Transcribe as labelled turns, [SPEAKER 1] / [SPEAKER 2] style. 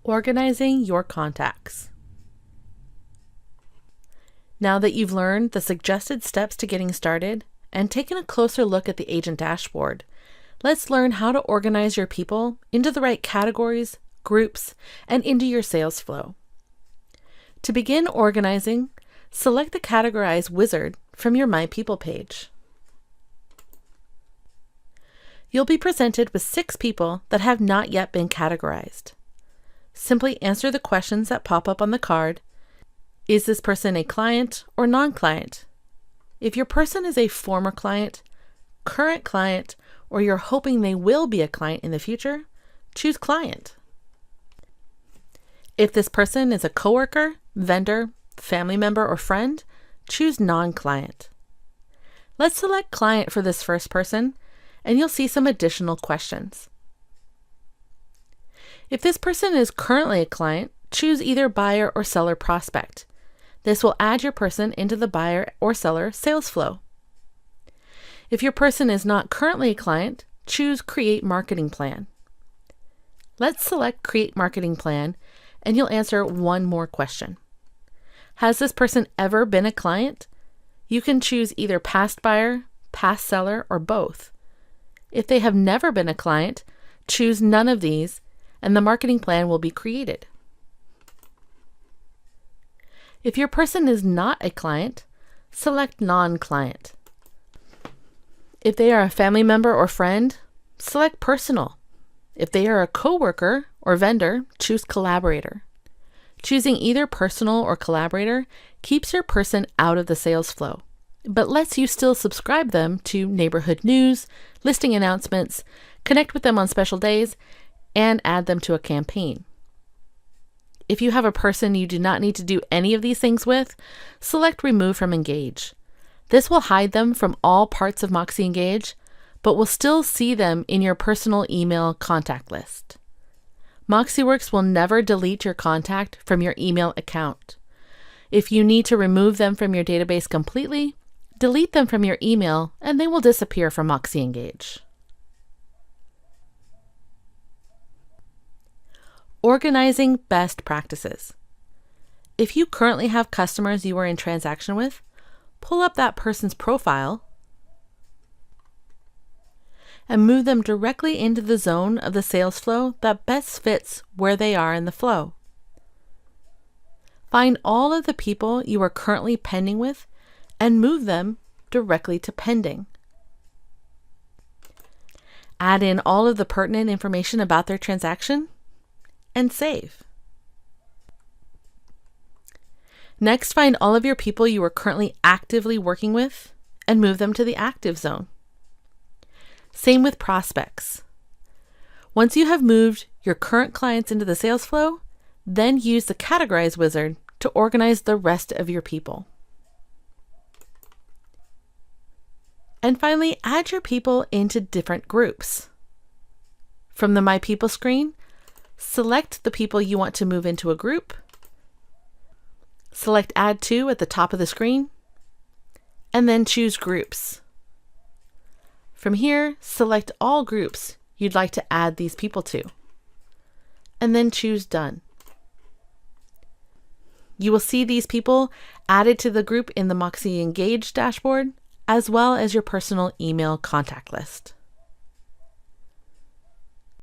[SPEAKER 1] Organizing your contacts. Now that you've learned the suggested steps to getting started and taken a closer look at the agent dashboard, let's learn how to organize your people into the right categories, groups, and into your sales flow. To begin organizing, select the Categorize wizard from your My People page. You'll be presented with 6 people that have not yet been categorized. Simply answer the questions that pop up on the card. Is this person a client or non-client? If your person is a former client, current client, or you're hoping they will be a client in the future, choose client. If this person is a coworker, vendor, family member, or friend, choose non-client. Let's select client for this first person, and you'll see some additional questions. If this person is currently a client, choose either buyer or seller prospect. This will add your person into the buyer or seller sales flow. If your person is not currently a client, choose Create Marketing Plan. Let's select Create Marketing Plan, and you'll answer one more question. Has this person ever been a client? You can choose either past buyer, past seller, or both. If they have never been a client, choose none of these, and the marketing plan will be created. If your person is not a client, select non-client. If they are a family member or friend, select personal. If they are a coworker or vendor, choose collaborator. Choosing either personal or collaborator keeps your person out of the sales flow, but lets you still subscribe them to neighborhood news, listing announcements, connect with them on special days, and add them to a campaign. If you have a person you do not need to do any of these things with, select Remove from Engage. This will hide them from all parts of MoxiEngage, but will still see them in your personal email contact list. MoxiWorks will never delete your contact from your email account. If you need to remove them from your database completely, delete them from your email and they will disappear from MoxiEngage. Organizing best practices. If you currently have customers you are in transaction with, pull up that person's profile and move them directly into the zone of the sales flow that best fits where they are in the flow. Find all of the people you are currently pending with and move them directly to pending. Add in all of the pertinent information about their transaction and save. Next, find all of your people you are currently actively working with and move them to the active zone. Same with prospects. Once you have moved your current clients into the sales flow, then use the Categorize wizard to organize the rest of your people. And finally, add your people into different groups. From the My People screen, select the people you want to move into a group. Select Add To at the top of the screen, and then choose Groups. From here, select all groups you'd like to add these people to, and then choose Done. You will see these people added to the group in the MoxiEngage dashboard, as well as your personal email contact list.